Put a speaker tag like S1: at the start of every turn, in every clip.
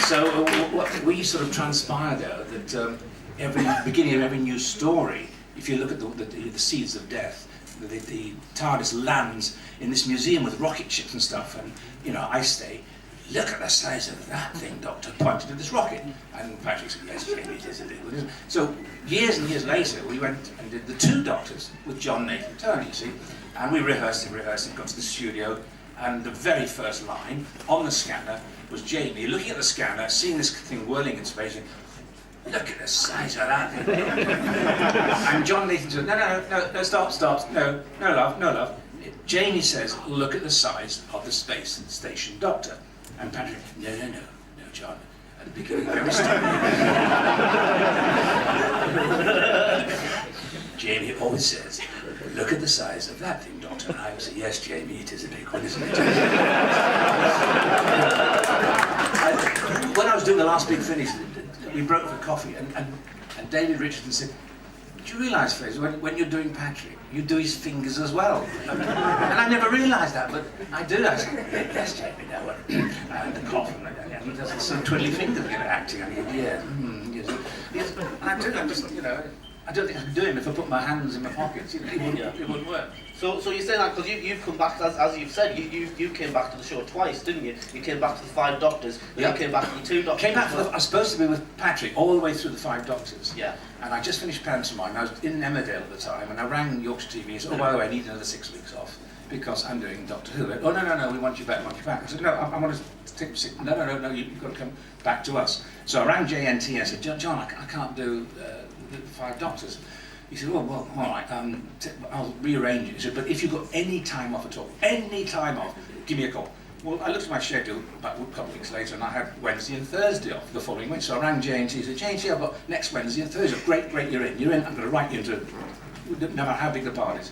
S1: So what we sort of transpire there, that every beginning of every new story, if you look at the seeds of death, the TARDIS lands in this museum with rocket ships and stuff, and you know, I say, look at the size of that thing, Doctor, pointed to this rocket. And Patrick said, yes, Jamie, it is a big one. So years and years later, we went and did the Two Doctors with John Nathan Turner, you see, and we rehearsed it, got to the studio, and the very first line on the scanner was Jamie looking at the scanner, seeing this thing whirling in space, and look at the size of that thing. And John Nathan said, no, stop, no, love. Jamie says, look at the size of the space station Doctor. And Patrick, no, John, at the beginning, very slowly. Jamie always says, look at the size of that thing, Doctor. And I would say, yes, Jamie, it is a big one, isn't it? When I was doing the last big finish, we broke for coffee, and David Richardson said, do you realise, Fraser, when you're doing Patrick, you do his fingers as well? And I never realised that, but I do. I said, yes, Jamie, now and the cough, and he does some twiddly fingers, you know, acting. I mean, yes, and I do. I just, you know, I don't think I could do him if I put my hands in my pockets. It wouldn't work.
S2: So you're saying that because you've come back, as you've said, you came back to the show twice, didn't you? You came back to the Five Doctors, and you came back to the Two Doctors.
S1: Came back I was supposed to be with Patrick all the way through the Five Doctors.
S2: Yeah.
S1: And I just finished pantomime. I was in Emmerdale at the time, and I rang Yorkshire TV and said, oh, by the way, I need another 6 weeks off because I'm doing Doctor Who. Oh, no, we want you back. I said, no, I want to take 6. No, you've got to come back to us. So I rang JNT and I said, John, I can't do the Five Doctors. He said, well, all right, I'll rearrange it. He said, but if you've got any time off at all, give me a call. Well, I looked at my schedule about a couple of weeks later, and I had Wednesday and Thursday off the following week. So I rang JNT and said, JNT, I've got next Wednesday and Thursday. Great, you're in. I'm going to write you into, no matter how big the part is.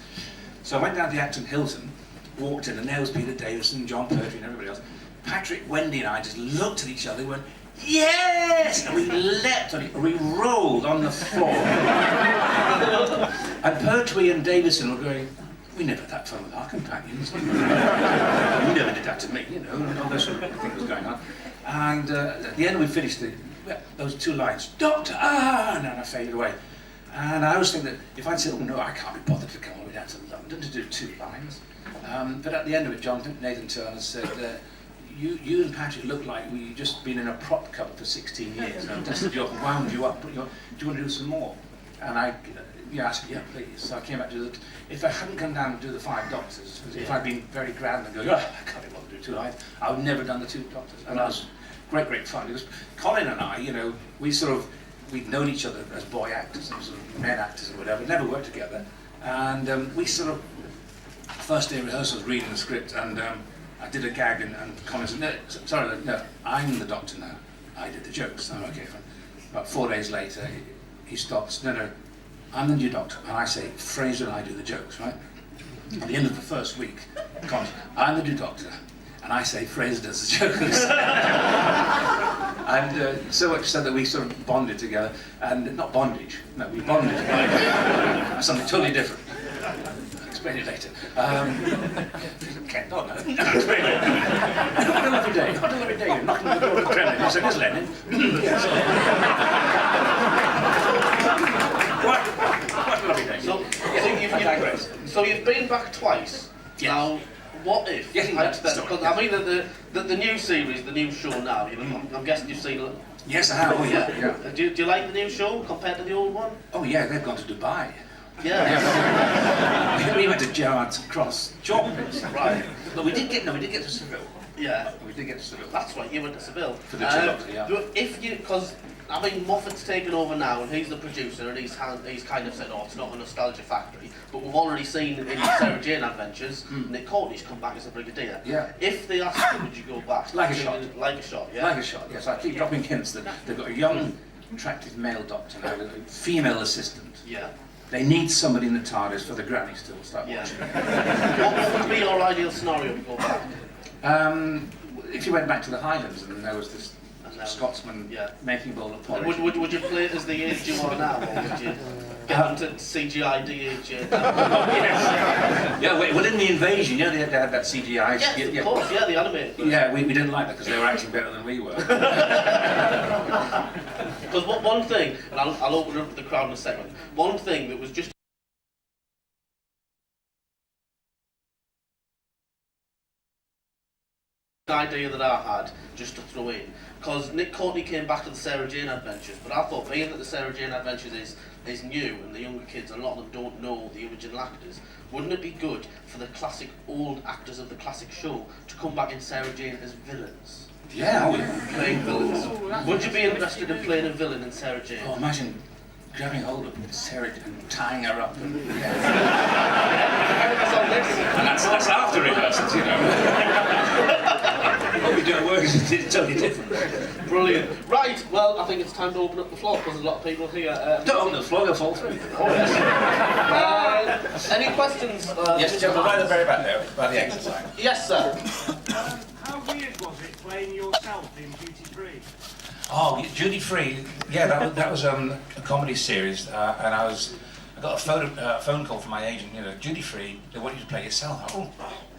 S1: So I went down to the Acton Hilton, walked in, and there was Peter Davison, John Pertwee, and everybody else. Patrick, Wendy, and I just looked at each other and went, yes! And we leapt on it, we rolled on the floor. And Pertwee and Davison were going, we never had that fun with our companions. We never did that to me, you know, and all this sort of thing was going on. And at the end we finished those 2 lines, Doctor, and then I faded away. And I always think that if I'd said, oh no, I can't be bothered to come all the way down to London to do 2 lines. But at the end of it, John Nathan Turner said, you and Patrick look like we've just been in a prop cup for 16 years. And just wound you up. Do you want to do some more? And I said, yeah, please. So I came back to do it. If I hadn't come down to do the Five Doctors, if I'd been very grand and going, I can't be bothered to do 2 lines, I would never have done the Two Doctors. And that was great fun. Because Colin and I, you know, we'd known each other as boy actors and sort of men actors and whatever, never worked together. And we sort of, first day of rehearsals, reading the script, and I did a gag, and Colin said, no, I'm the Doctor now. I did the jokes. I'm okay, fine. About 4 days later, he stops. No, I'm the new Doctor. And I say, Fraser and I do the jokes, right? At the end of the first week, Colin, I'm the new Doctor. And I say, Fraser does the jokes. And so much so that we sort of bonded together. And not bondage, no, we bonded. Something totally different. Explain it later. Ken, no. Explain it later. What a lovely day. You're knocking on the door of the Kremlin. You said, there's Lenin. What a lovely day.
S2: So you've been back twice.
S1: Yes.
S2: Now, what if? Because I mean, the new series, the new show now. I'm guessing you've seen it.
S1: Yes, I have. Oh, yeah.
S2: Do you like the new show compared to the old one?
S1: Oh yeah, they've gone to Dubai.
S2: Yeah.
S1: We went to Gerrard's Cross Chalk Pits.
S2: Right.
S1: But we did get to Seville.
S2: Yeah.
S1: We did get to Seville.
S2: That's right, you went to Seville.
S1: For the Two Doctors, yeah.
S2: Because I mean, Moffat's taken over now, and he's the producer, and he's kind of said, oh, it's not a nostalgia factory. But we've already seen in the Sarah Jane Adventures, Nick Courtney's come back as a brigadier.
S1: Yeah.
S2: If they asked you, would you go back?
S1: Like a shot.
S2: Like a shot, yeah.
S1: Like a shot, yes. I keep dropping hints that they've got a young, attractive male doctor now with a female assistant.
S2: Yeah.
S1: They need somebody in the TARDIS for the grannies to start watching.
S2: What would be your ideal scenario to go back?
S1: If you went back to the Highlands and there was this
S2: And now,
S1: Scotsman
S2: yeah.
S1: making a bowl of
S2: And
S1: porridge.
S2: would you play it as the age you are now, or would you get them to CGI de-age you?
S1: Yeah, well, in the Invasion, they had that CGI.
S2: Yes, of course, yeah, the animated version.
S1: Yeah, we didn't like that because they were acting better than we were.
S2: Because one thing, and I'll open up the crowd in a second, one thing that was just an idea that I had, just to throw in, because Nick Courtney came back to the Sarah Jane Adventures, but I thought being that the Sarah Jane Adventures is new and the younger kids, a lot of them don't know the original actors, wouldn't it be good for the classic old actors of the classic show to come back in Sarah Jane as villains?
S1: Yeah,
S2: Playing villains. Would you be interested in playing a villain in Sarah Jane?
S1: oh, imagine grabbing hold of Sarah and tying her up. And that's after rehearsals, you know. What we do at work is totally different.
S2: Brilliant. Right, well, I think it's time to open up the floor because there's a lot of people here.
S1: Don't open the floor, they'll fall through.
S2: Oh, yes. Any questions?
S3: Yes, gentlemen, right at the very back there, by the exit sign.
S2: Yes, sir.
S4: How weird was it playing yourself in Duty Free?
S3: Oh, Duty Free, yeah, that was a comedy series, and I got a phone call from my agent, you know, Duty Free, they want you to play yourself. I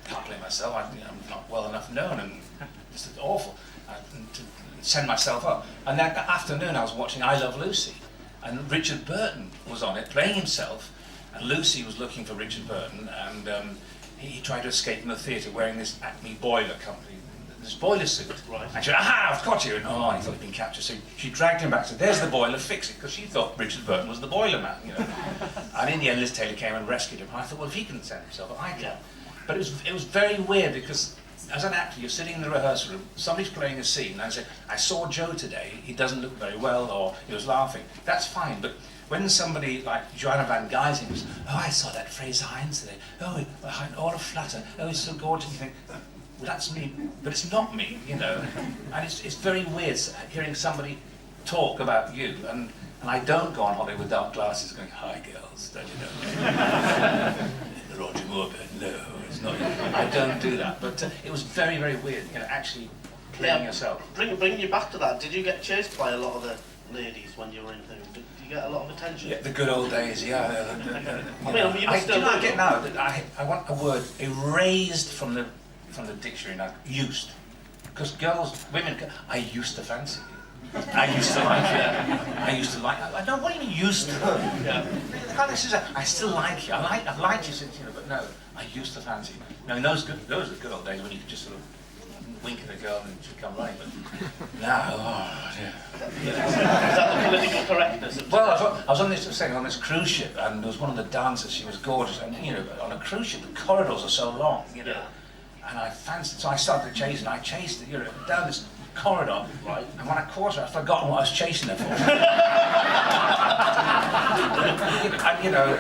S3: can't play myself, I'm not well enough known, and it's awful to send myself up. And that afternoon I was watching I Love Lucy, and Richard Burton was on it, playing himself, and Lucy was looking for Richard Burton, and he tried to escape from the theatre wearing this Acme Boiler Company, this boiler suit.
S2: Right.
S3: And she went, aha, I've got you. And he thought he'd been captured. So she dragged him back, said, there's the boiler, fix it. Because she thought Richard Burton was the boiler man, you know. And in the end, Liz Taylor came and rescued him. And I thought, well, if he can send himself, I can. But it was very weird because as an actor, you're sitting in the rehearsal room, somebody's playing a scene, and I say, I saw Joe today, he doesn't look very well, or he was laughing. That's fine, but when somebody like Joanna Van Geising was, oh, I saw that Fraser Hines today, oh, all a flutter, oh, he's so gorgeous, you think, well, that's me, but it's not me, you know. And it's very weird hearing somebody talk about you, and I don't go on holiday with dark glasses going, hi girls, don't you know? Roger Moore, no, it's not you. I don't do that, but it was very, very weird, you know, actually playing yourself.
S2: Bringing you back to that, did you get chased by a lot of the ladies when you were in things? Did you get a lot of attention?
S3: Yeah, the good old days, yeah.
S2: I mean, you must still
S3: do not
S2: do
S3: get
S2: it.
S3: now that I want a word erased from the dictionary now, used. Because women, I used to fancy you. I used to like you. I used to like. I don't. What do you mean used to?
S2: Yeah.
S3: I still like you. I've liked you since, you know. But no, I used to fancy you. Now in those are the good old days when you could just sort of wink at a girl and she'd come running. But now, oh dear.
S2: Is that the political correctness?
S3: Well, I was on this cruise ship, and there was one of the dancers. She was gorgeous, and you know, on a cruise ship, the corridors are so long, you know.
S2: Yeah.
S3: And I fancied, so I started chasing. I chased it, you know, down this corridor,
S2: Right.
S3: and when I caught her, I'd forgotten what I was chasing her for. And you know,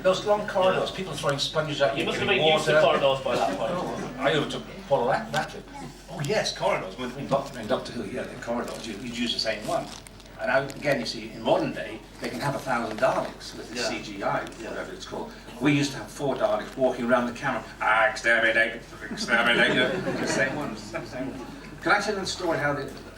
S3: those long corridors, people throwing sponges at you,
S2: You must have
S3: giving
S2: been used to
S3: water.
S2: corridors by that point.
S3: I overtook Paul Ratcliffe. Oh yes, corridors. In Doctor Who, yeah, the corridors. You'd use the same one. And again, you see, in modern day, they can have 1,000 Daleks with the CGI, whatever it's called. We used to have 4 Daleks walking around the camera. Exterminate, exterminate. The same ones. Same one. Can I tell you the story how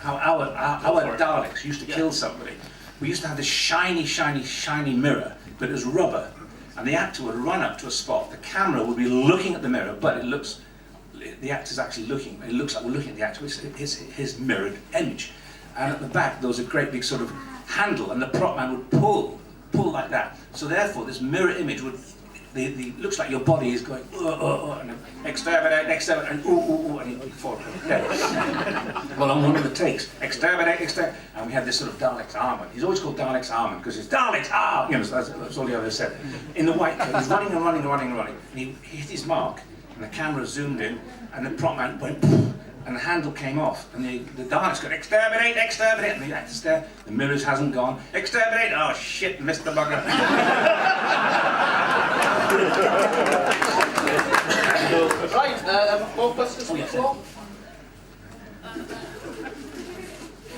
S3: our Daleks used to kill somebody? We used to have this shiny, shiny, shiny mirror, but it was rubber. And the actor would run up to a spot. The camera would be looking at the mirror, but the actor's actually looking. It looks like we're looking at the actor. It's his mirrored image. And at the back there was a great big sort of handle, and the prop man would pull like that. So therefore, this mirror image would, looks like your body is going, and exterminate, exterminate, and and you fall dead. Well, on one of the takes, exterminate, exterminate, and we had this sort of Dalek's armour. He's always called Dalek's armour because it's Dalek's armour. You know, that's all he ever said. In the white coat, he's running and running and running and running, and he hit his mark, and the camera zoomed in, and the prop man went. And the handle came off, and the Daleks got exterminate, exterminate, and the actor's there, the mirrors hasn't gone, exterminate, oh shit, missed the bugger.
S2: Right, more questions from the floor?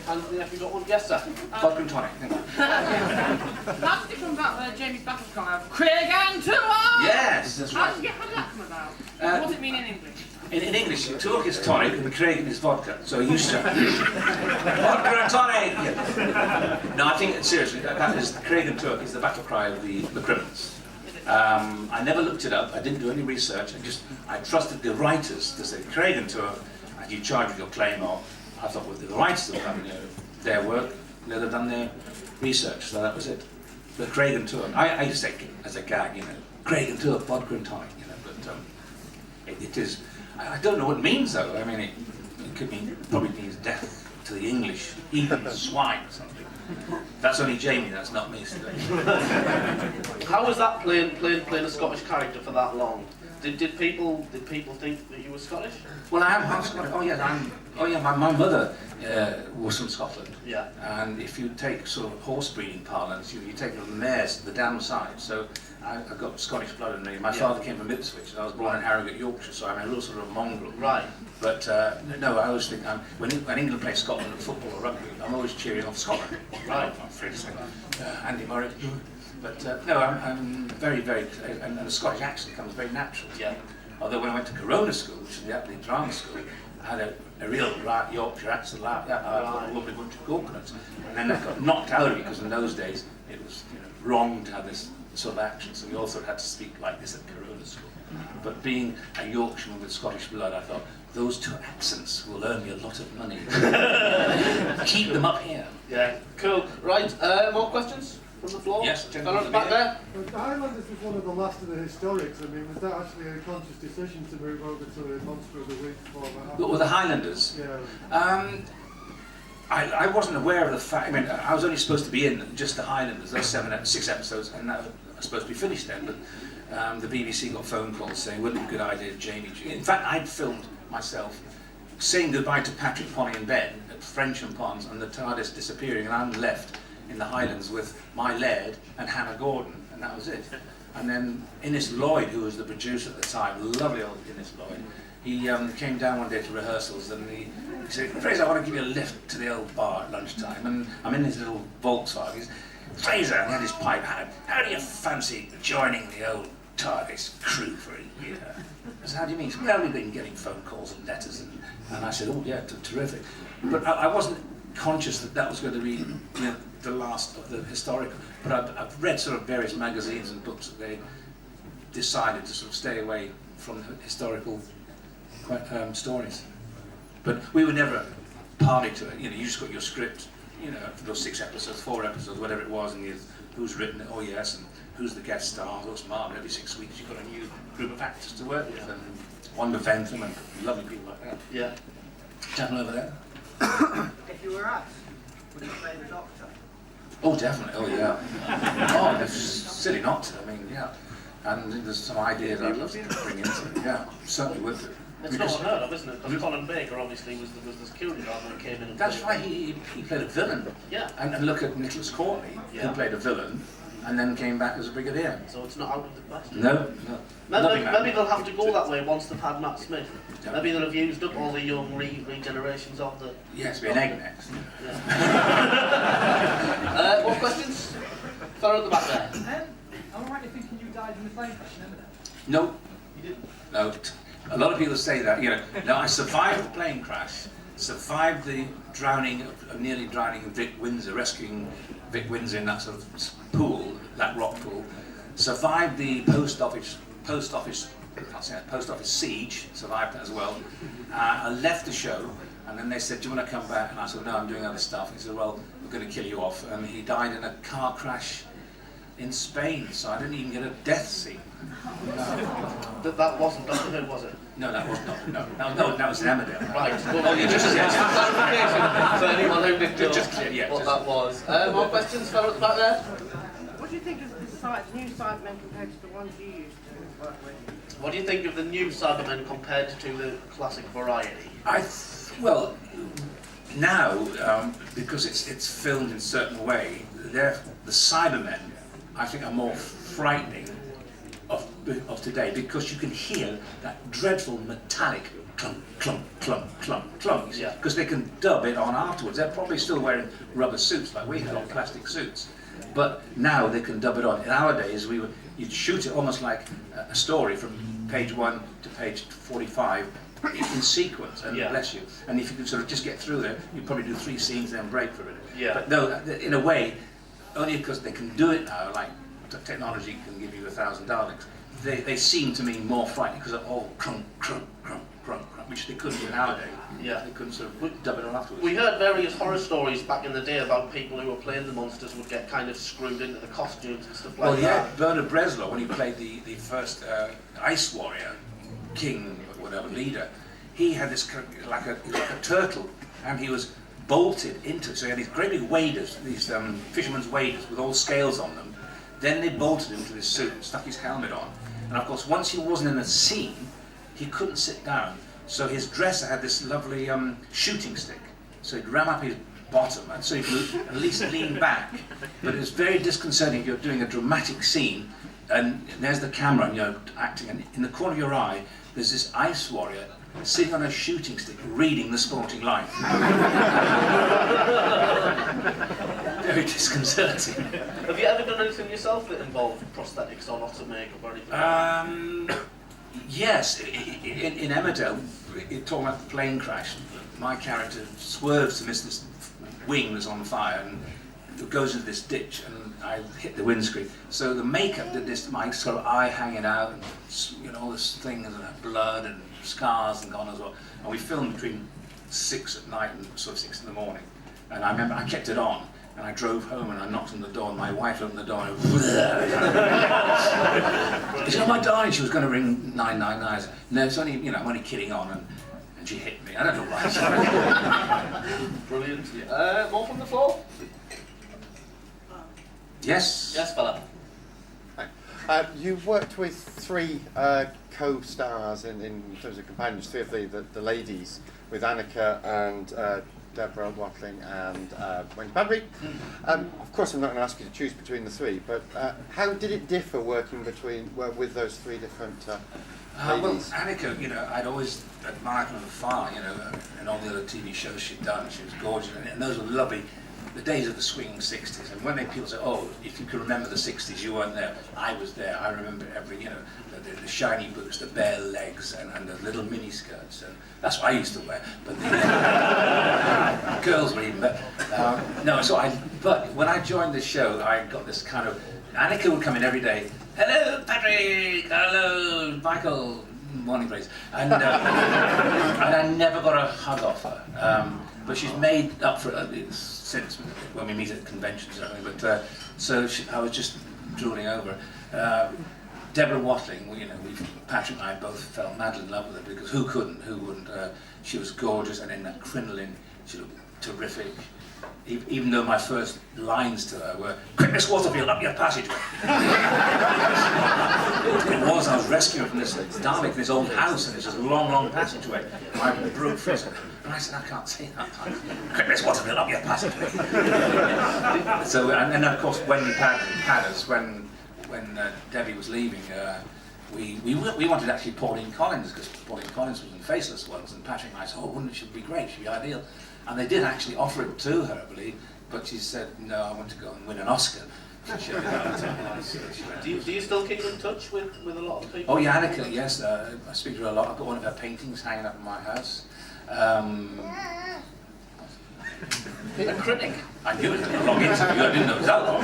S2: Anthony, have you got one? Yes, sir.
S3: Vodka and tonic, thank you.
S5: How did it come about where Jamie's Battle's come out? Craig and Tour!
S1: Yes, that's
S5: How
S1: right.
S5: did that come about? What does it mean in English?
S1: in English, Turk is tonic and Craig is vodka. So you say vodka and tonic. Yeah. No, I think seriously, that is Craig and Turk is the battle cry of the criminals. I never looked it up. I didn't do any research. I trusted the writers to say Craig and Turk, and you charge with your claim. Or I thought, well, the writers have done their work. They've done their research. So that was it. But Craig and Turk, I used to say as a gag, Craig and Turk, vodka and tonic, but it is, I don't know what it means though. I mean, it could mean, probably means death to the English, heathen swine or something. That's only Jamie, that's not me.
S2: How was that playing a Scottish character for that long? Did people think that you were Scottish?
S1: Well, I am half Scottish. My mother was from Scotland.
S2: Yeah.
S1: And if you take sort of horse breeding parlance, you take the mares to the dam side. So I've got Scottish blood in me. My father came from Ipswich, and I was born in Harrogate, Yorkshire, so I'm a real sort of mongrel.
S2: Right.
S1: But no, I always think when England plays Scotland at football or rugby, I'm always cheering on Scotland.
S2: Right.
S1: I'm afraid to say Andy Murray. But no, I'm very, very, and the Scottish accent comes very natural.
S2: Yeah.
S1: Although when I went to Corona School, which is the Athletic Drama School, I had a real right Yorkshire accent like that. I thought a lovely bunch of coconuts. And then that got knocked out of me because in those days it was wrong to have this sort of accent. So we also had to speak like this at Corona School. But being a Yorkshireman with Scottish blood, I thought, those two accents will earn me a lot of money. Keep them up here.
S2: Yeah. Cool. Right. More questions from the floor?
S1: Yes,
S2: Fellow at the back there.
S6: The Highlanders was one of the last of the historics. I mean, was that actually a conscious decision to move over to the Monster of the Week for that?
S1: With the Highlanders?
S6: Yeah.
S1: I wasn't aware of the fact. I mean, I was only supposed to be in just the Highlanders. Those 6 episodes, and that was supposed to be finished then. But the BBC got phone calls saying, "Wouldn't it be a good idea, Jamie?" In fact, I'd filmed myself saying goodbye to Patrick, Polly, and Ben at Frensham Ponds, and the TARDIS disappearing, and I'm left in the Highlands with my laird and Hannah Gordon, and that was it. And then Innes Lloyd, who was the producer at the time, lovely old Innes Lloyd, he came down one day to rehearsals and he said, "Fraser, I want to give you a lift to the old bar at lunchtime." And I'm in his little Volkswagen. He said, "Fraser," and he had his pipe, "how do you fancy joining the old TARDIS crew for a year?" I said, "How do you mean?" He said, "Well, we've been getting phone calls and letters." And I said, "Oh yeah, terrific." But I wasn't conscious that was going to be the last of the historical. But I've read sort of various magazines and books that they decided to sort of stay away from the historical stories. But we were never party to it. You just got your script, for those 6 episodes, 4 episodes, whatever it was, and who's written it, oh yes, and who's the guest star, who's Martin. Every 6 weeks you've got a new group of actors to work with, and Wanda Fentham and lovely people like that.
S2: Yeah.
S1: Gentleman over there.
S7: If you were us, would you play the Doctor?
S1: Oh, definitely. Oh, yeah. Oh, it's silly not to. I mean, yeah. And there's some ideas I'd love to bring into it. Yeah, certainly would do.
S2: It's not unheard of, isn't it? Because Colin Baker obviously was the security guard when he came in. And
S1: That's right. He played a villain.
S2: Yeah.
S1: And look at Nicholas Courtney,
S2: Yeah.
S1: who played a villain, and then came back as a brigadier.
S2: So it's not out of the question.
S1: No.
S2: Maybe they'll have to go that way once they've had Matt Smith.
S1: Yeah.
S2: Maybe they'll have used up all the young regenerations of the...
S1: Yes, be an egg next.
S2: Yeah. More questions? Fellow at the back there.
S7: Am I right in thinking you died in the plane crash, remember that?
S1: No.
S7: You didn't?
S1: No. A lot of people say that. No, I survived the plane crash, survived the nearly drowning of Vic Windsor, rescuing Vic Windsor in that sort of pool, that rock pool. Survived the post office siege, survived that as well. I left the show, and then they said, "Do you want to come back?" And I said, "No, I'm doing other stuff." And he said, "Well, we're going to kill you off." And he died in a car crash in Spain, so I didn't even get a death scene.
S2: That wasn't Doctor Who, was it?
S1: No, that was not. No, that was an Emmerdale.
S2: Right. Well,
S1: Oh, you just
S2: clarification for anyone who didn't know
S1: Just clear, yeah,
S2: what
S1: just-
S2: that was. More questions? Fellow at the back there.
S5: What do you think of the new Cybermen compared to the ones you used to work with?
S2: What do you think of the new Cybermen compared to the classic variety?
S1: Well, now because it's filmed in a certain way, the Cybermen, I think, are more frightening of today because you can hear that dreadful metallic clunk, clunk, clunk, clunk, clunk.
S2: Yeah.
S1: Because they can dub it on afterwards. They're probably still wearing rubber suits like we had, or plastic suits. But now they can dub it on. In our days, you'd shoot it almost like a story from page 1 to page 45,
S3: in sequence, and
S2: Yeah.
S3: bless you. And if you could sort of just get through there, you'd probably do 3 scenes, then break for a minute.
S2: Yeah.
S3: But no, in a way, only because they can do it now, like technology can give you 1,000 Daleks, they seem to me more frightening because they're all crunk, crunk, crunk, crunk, crunk, which they couldn't do nowadays.
S2: Yeah.
S3: They couldn't sort of dub it on afterwards.
S2: We heard various horror stories back in the day about people who were playing the monsters would get kind of screwed into the costumes and stuff like
S3: Well, yeah,
S2: that.
S3: Bernard Breslau, when he played the first Ice Warrior, king, or whatever, leader, he had this like a turtle, and he was bolted into it. So he had these great big waders, these fisherman's waders with all scales on them. Then they bolted him to this suit and stuck his helmet on. And of course, once he wasn't in a scene, he couldn't sit down. So his dresser had this lovely shooting stick. So he'd ram up his bottom, and so he could at least lean back. But it's very disconcerting if you're doing a dramatic scene, and there's the camera, and you're acting, and in the corner of your eye, there's this Ice Warrior sitting on a shooting stick, reading The Sporting Life. Very disconcerting.
S2: Have you ever done anything yourself that involved prosthetics or lots of makeup or anything?
S3: Yes, in Emmerdale, talking about the plane crash, my character swerves to miss this wing that's on fire and goes into this ditch, and I hit the windscreen. So the makeup did this to my sort of eye hanging out, and you know, all this things and blood and scars and gone as well. And we filmed between 6 at night and sort of 6 in the morning. And I remember I kept it on. And I drove home and I knocked on the door, and my wife opened the door and it's not my darling, she was going to ring 999. No, it's only, you know, I'm only kidding on, and she hit me. I don't know why.
S2: Brilliant. More from the floor?
S3: Yes?
S2: Yes, fella.
S8: You've worked with 3 co-stars in terms of companions, 3 of the ladies, with Annika and Deborah Watling and Wendy Padbury. Of course, I'm not going to ask you to choose between the 3, but how did it differ working with those 3 different
S3: Well,
S8: ladies?
S3: Annika, you know, I'd always admired her from afar, you know, and all the other TV shows she'd done. She was gorgeous, and those were lovely. The days of the swinging 60s, and when people say, oh, if you can remember the 60s, you weren't there. I was there. I remember every, you know, the shiny boots, the bare legs, and the little mini skirts, and that's what I used to wear. But the girls were even better. But when I joined the show, I got this kind of, Annika would come in every day. Hello, Patrick. Hello, Michael. Morning, please. And I never got a hug off her. But she's made up for it since when we meet at conventions or something. But I was just drooling over. Deborah Watling, you know, Patrick and I both fell madly in love with her because who wouldn't? She was gorgeous, and in that crinoline, she looked terrific. Even though my first lines to her were, "Quick, Miss Waterfield, up your passageway." It was, I was rescuing her from this Dalek in his old house, and it's this long passageway. I broke free, and I said, I can't say that. "Quick, Miss Waterfield, up your passageway." So, and then of course, Wendy Padders, when Debbie was leaving, we wanted actually Pauline Collins, because Pauline Collins was in Faceless once, and Patrick and I said, oh, wouldn't it, should be great, should be ideal. And they did actually offer it to her, I believe, but she said, no, I want to go and win an Oscar.
S2: Do you still keep in touch with a lot of people?
S3: Oh yeah, Annika, yes, I speak to her a lot. I've got one of her paintings hanging up in my house.
S2: A critic.
S3: I knew it was a long interview, I didn't know it was that long.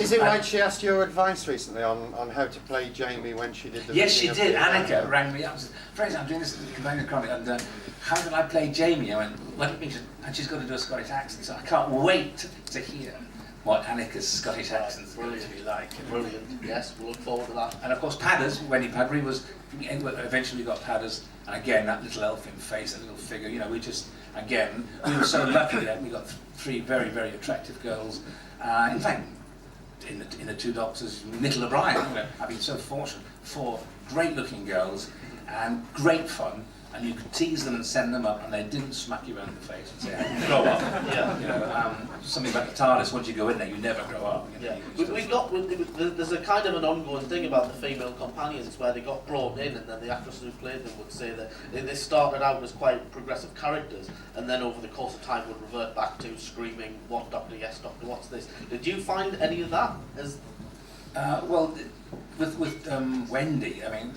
S8: Is it right she asked your advice recently on how to play Jamie when she did the...
S3: Yes, she
S8: beginning
S3: did.
S8: of the-
S3: Annika rang me up and said, Fraser, I'm doing this Companion Chronic, and how did I play Jamie? I went, what do you mean? And she's got to do a Scottish accent, so I can't wait to hear what Annika's Scottish accent is going to be like.
S2: Brilliant. Yes, we'll look forward to that.
S3: And of course, Padders, Wendy Padbury was, eventually we got Padders, and again, that little elfin face, that little figure, you know, we just, again, we were so lucky that we got 3 very, very attractive girls. In fact, in the 2 Doctors, Nicola O'Brien, you know, I've been so fortunate, 4 great-looking girls, and great fun, and you could tease them and send them up, and they didn't smack you around the face and say, hey, grow up.
S2: Yeah.
S3: You know, something about the TARDIS, once you go in there, you never grow up. You know,
S2: Yeah, there's a kind of an ongoing thing about the female companions where they got brought in, and then the actresses who played them would say that they started out as quite progressive characters, and then over the course of time would revert back to screaming, "What Doctor? Yes, Doctor. What's this?" Did you find any of that as
S3: Well, with Wendy, I mean,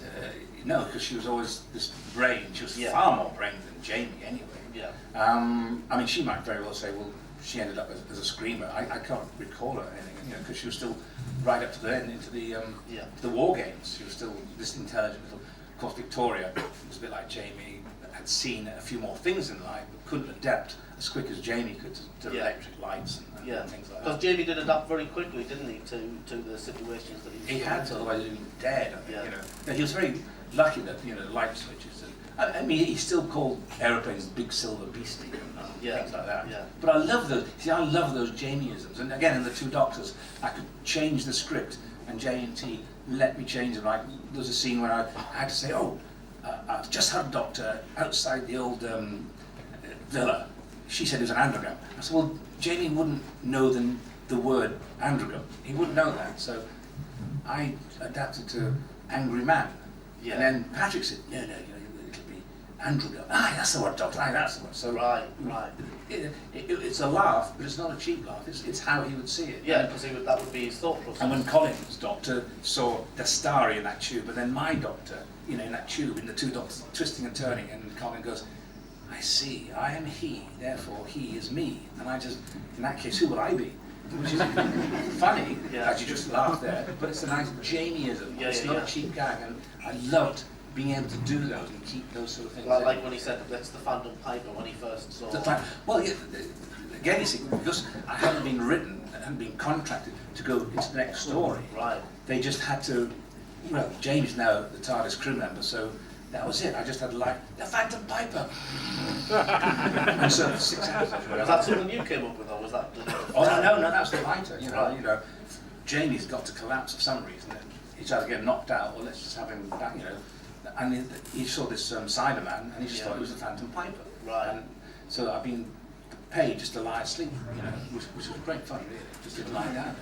S3: no, because she was always this brain. She was far more brain than Jamie, anyway.
S2: Yeah.
S3: I mean, she might very well say, well, she ended up as a screamer. I can't recall her anything, you know, because she was still right up to the end into the war games. She was still this intelligent little. Of course, Victoria was a bit like Jamie, had seen a few more things in life, but couldn't adapt as quick as Jamie could to electric lights and things like that.
S2: Because Jamie did adapt very quickly, didn't he, to the situations that he was
S3: He had to, otherwise he'd been dead. I think,
S2: Yeah.
S3: you know. But he was very lucky that, you know, light switches. And, I mean, he still called aeroplanes big silver beastie and things like that.
S2: Yeah.
S3: But I love those. See, I love those Jamieisms. And again, in the Two Doctors, I could change the script, and J&T let me change it. Like there was a scene where I had to say, "Oh, I've just had a doctor outside the old villa." She said it was an androgram. I said, "Well, Jamie wouldn't know the word androgram. He wouldn't know that." So I adapted to angry man.
S2: Yeah.
S3: And then Patrick said, "No, you know, it'll be androgram. Ah, that's the word, doctor. Ah, that's the word." So
S2: Right.
S3: it's a laugh, but it's not a cheap laugh. It's how he would see it.
S2: Yeah, because that would be his thought process.
S3: And when Colin's doctor saw the star in that tube, and then my doctor, you know, in that tube, in the Two Doctors twisting and turning, and Colin goes, "I see, I am he, therefore he is me." And I just, in that case, who will I be? Which is funny, as you just laugh there, but it's a nice Jamieism. It's not a cheap gag, and I loved being able to do those and keep those sort of things.
S2: Like when he said that's the Phantom Piper when he first saw.
S3: Well, yeah, again, you see, because I hadn't been written and hadn't been contracted to go into the next story.
S2: Right.
S3: They just had to. Well, Jamie's now the TARDIS crew member, so that was it. I just had to like the Phantom Piper. And so for 6 episodes.
S2: Was that something you came up with, or was that?
S3: Oh no, that's the writer. You know, Jamie's got to collapse for some reason. He's either get knocked out, or let's just have him back. You know, and he saw this Cyberman, and he just thought it was the Phantom Piper.
S2: Right.
S3: And so I've been paid just to lie asleep. You know, which was great fun, really, just to lie down,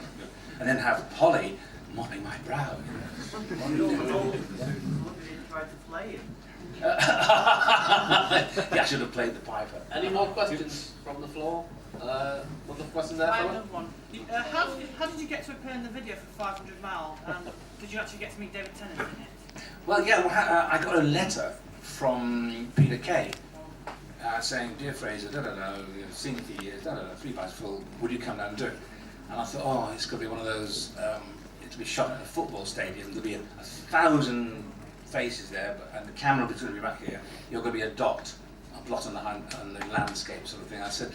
S3: and then have Polly mopping my brow. You know.
S7: What did you try to play him?
S3: Yeah, I should have played the Piper.
S2: Any more questions from the floor? Other questions there,
S4: I have
S2: fella?
S4: another one. How did you get to appear in the video for 500 Mile? And did you actually get to meet David Tennant in it?
S3: Well, yeah, I got a letter from Peter Kay saying, "Dear Fraser, seen for years, 3 bites full, would you come down and do it?" And I thought, oh, it's going to be one of those, to be shot at a football stadium, there'll be 1,000 faces there, and the camera will be going to be back here, you're going to be a blot on the landscape sort of thing. I said,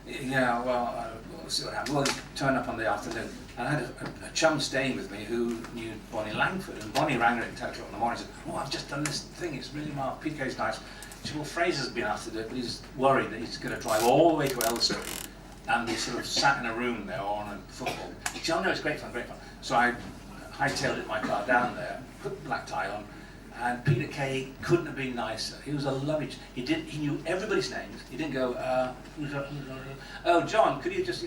S3: yeah, well, we'll see what happens. Well, he turned up on the afternoon, and I had a chum staying with me who knew Bonnie Langford, and Bonnie rang her at 10 o'clock in the morning and said, "Oh, I've just done this thing, it's really marked, PK's nice." She said, "Well, Fraser's been asked to do it, but he's worried that he's going to drive all the way to Elstree and be sort of sat in a room there or on a football." She said, "Oh no, it's great fun, great fun." So I hightailed it in my car down there, put the black tie on, and Peter Kay couldn't have been nicer. He was a lovely. He knew everybody's names. He didn't go, "Oh, John, could you just,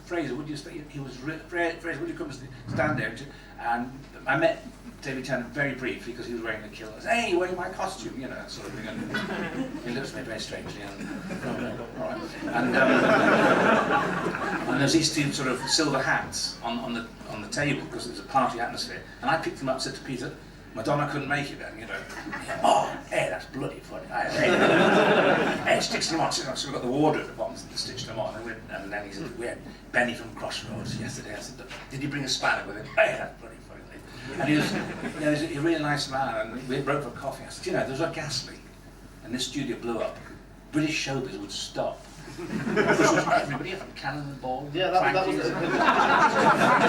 S3: Fraser, would you stay?" He was, "Fraser, would you come stand there?" And I met David Tennant very briefly because he was wearing the kilt. I said, "Hey, you're wearing my costume," you know, that sort of thing. And he looked at me very strangely. And, all right. And there's these two sort of silver hats on the table because it was a party atmosphere. And I picked them up and said to Peter, "Madonna couldn't make it then, you know." "Oh, hey, that's bloody funny. Hey, stitch them on." So we've got the wardrobe at the bottom to stitch them on. And then he said, "We had Benny from Crossroads yesterday." I said, "Did he bring a spanner with him?" "Hey, that's bloody funny." And he was a really nice man, and we broke for coffee. I said, there was a gas leak, and this studio blew up. British showbiz would stop. This was everybody from Cannonball.
S2: Yeah, that was it.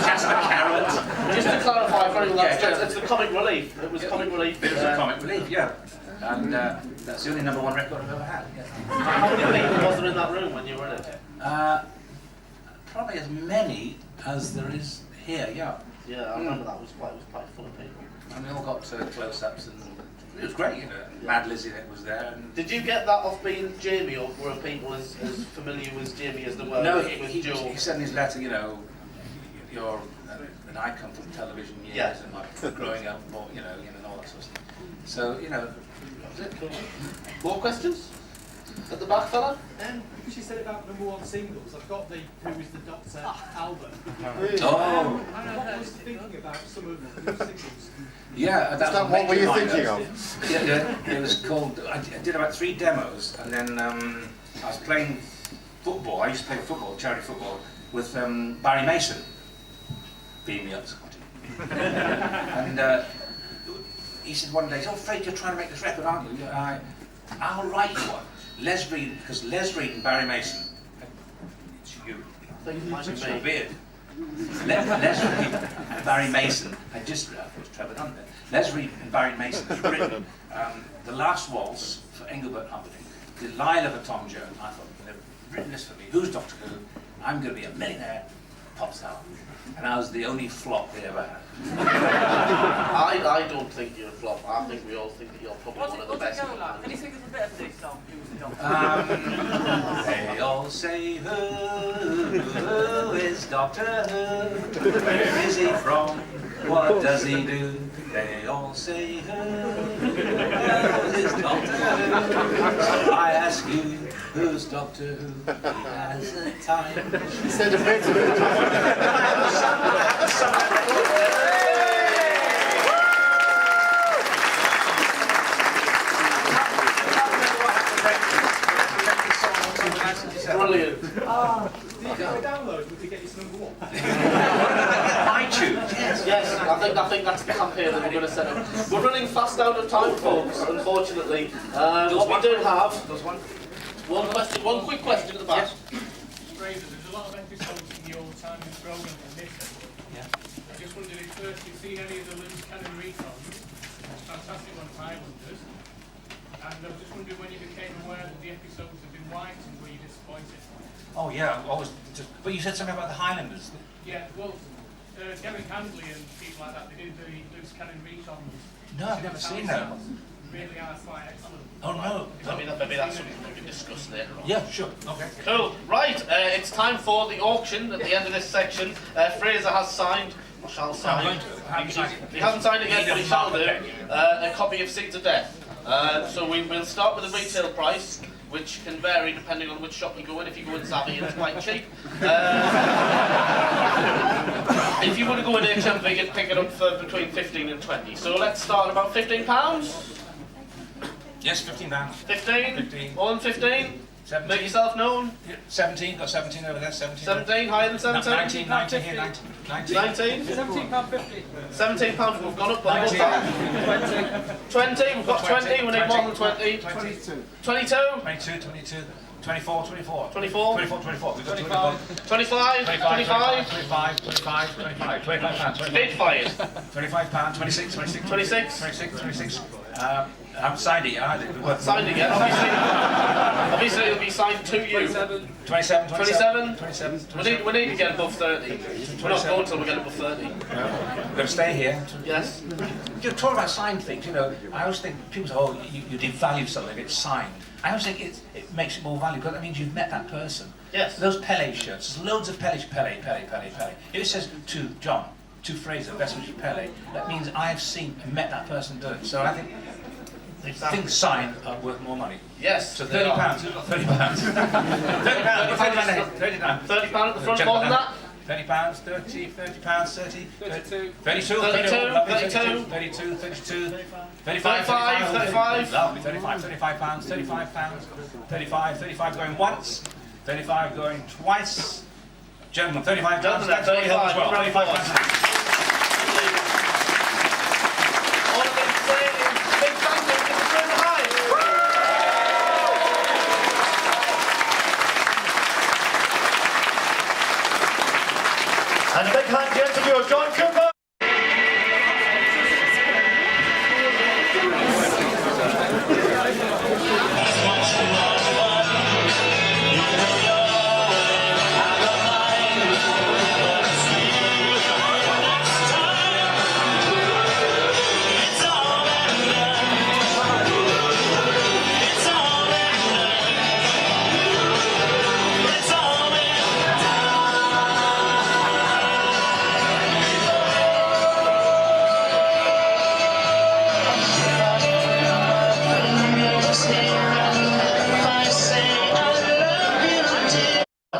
S3: Just a carrot.
S2: Just to clarify, very well, it's the comic relief. It was comic relief.
S3: It was a comic relief, yeah. And that's the only #1 record I've ever had. Yeah.
S2: How many people was there in that room when you were in it?
S3: Probably as many as there is here, yeah.
S2: Yeah, I remember that. It was quite full of people.
S3: And we all got close-ups, and it was great, you know. Mad Lizzie was there. And
S2: did you get that off being Jamie, or were people as familiar with Jamie as they were with Joe?
S3: He said in his letter, you're an icon from television years, and like growing up, or, and all that sort of stuff. So, that was it.
S2: More questions? At the back, fella?
S9: Because you said about #1 singles, I've got the Who is the Doctor album.
S3: Oh,
S9: What was thinking about some of the new singles?
S3: yeah.
S8: Is that what were you thinking of?
S3: Yeah, it was called. I did about 3 demos, and then I was playing football. I used to play football, charity football, with Barry Mason. Beat me up, Scotty. And he said one day, "Oh, Fred, you're trying to make this record, aren't you?" I'll write you one. Les Reed, because Les Reed and Barry Mason. It's you.
S2: I think it might
S3: It's
S2: be
S3: your
S2: me.
S3: beard. Les Reed and Barry Mason had just, it was Trevor Dunn there. Les Reed and Barry Mason had written The Last Waltz for Engelbert Humperdinck, Delilah for Tom Jones. I thought, they've written this for me. Who's Doctor Who? I'm going to be a millionaire pop star. And I was the only flop they ever had.
S2: I don't think you're a flop. I think we all think that you're probably one of the best.
S4: What's it go like? Can you think of a bit of this song? Who was the Doctor?
S3: They all say who is Doctor Who? Where is he from? What does he do? They all say who is Doctor Who? So I ask you, who's Doctor Who? He has a time.
S8: He said a bit of it.
S2: Brilliant.
S9: Did you get a download? Would you get this #1?
S3: iTunes, yes.
S2: Yes, I think that's the campaign that we're going to set up. We're running fast out of time, folks, unfortunately. What we do have... One quick question at the back.
S9: Fraser, there's a lot of episodes in the old time programme and this.
S3: Yeah.
S9: I just wondered if first you've seen any of the loose cannon recons. It's fantastic on 500s. And I was just wondering when you became aware that the episodes had been wiped and were you disappointed?
S3: Oh yeah, I was just, but you said something about the Highlanders.
S9: Yeah, well, Gavin Handley and people like that, they did the loose cannon recons.
S3: No, I've never seen that.
S9: Really are quite excellent.
S3: Oh no.
S2: Maybe that's something we can discuss later on.
S3: Yeah, sure. Okay.
S2: Cool. Right, it's time for the auction at the end of this section. Fraser has signed, or shall sign. He hasn't signed it yet, but he shall do, a copy of Seeds of Death. So we'll start with the retail price, which can vary depending on which shop you go in. If you go in Savvy, it's quite cheap. If you want to go in HMV, you'd pick it up for between 15 and 20. So let's start about £15.
S3: Yes, £15.
S2: 15?
S3: 15.
S2: More than 15?
S3: 17.
S2: Make yourself known.
S3: 17, got 17 over there, 17.
S2: 17, higher than 17?
S3: 19 here, 19.
S2: 19?
S9: £17.50.
S2: £17, we've gone up by more time. 20, we've got 20, we need more than 20.
S3: 22.
S2: 22?
S3: 22, 22. 24, 24.
S2: 24?
S3: 24, 24. We've got 25.
S2: 25? 25?
S3: 25, 25, 25. 25 pounds.
S2: Bid fired.
S3: 25 pounds, 26, 26.
S2: 26?
S3: 26, 26. I haven't signed it yet either.
S2: Signed again, obviously it'll be signed to you.
S3: 27,
S2: 27?
S3: 27.
S2: We need to get above 30. We're not going until we get above 30.
S3: We're going to stay here.
S2: Yes.
S3: You're talking about signed things, you know. I always think people say, oh, you devalue something if it's signed. I always think it makes it more valuable because that means you've met that person.
S2: Yes.
S3: Those Pele shirts, there's loads of Pele. If it says to John, to Fraser, best wishes Pele, that means I've seen and met that person do it. So I think things signed are worth more money.
S2: Yes.
S3: So £30. £30. £30. £30
S2: at the front, more than that?
S3: £30, 30, £30, 30,
S9: 32.
S3: 32, 32, 35,
S2: 35.
S3: Lovely, 35 pounds, 35 pounds, 35 going once, 35 going twice. Gentlemen, 35 pounds, that's what you have as well. 35 pounds.
S2: All of them saying, big thank you to the Fraser High.
S10: And a big hand to the interview of John Cooper.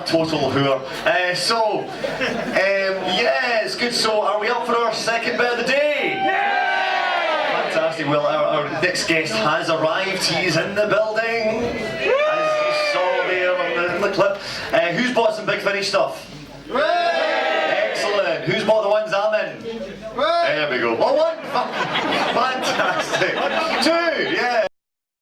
S10: total whore. Yeah, it's good. So, are we up for our second bit of the day? Yeah! Fantastic. Well, our next guest has arrived. He's in the building, as you saw there in the clip. Who's bought some Big Finish stuff? Excellent. Who's bought the ones I'm in? There we go. Well, one. Fantastic. Two. Yeah.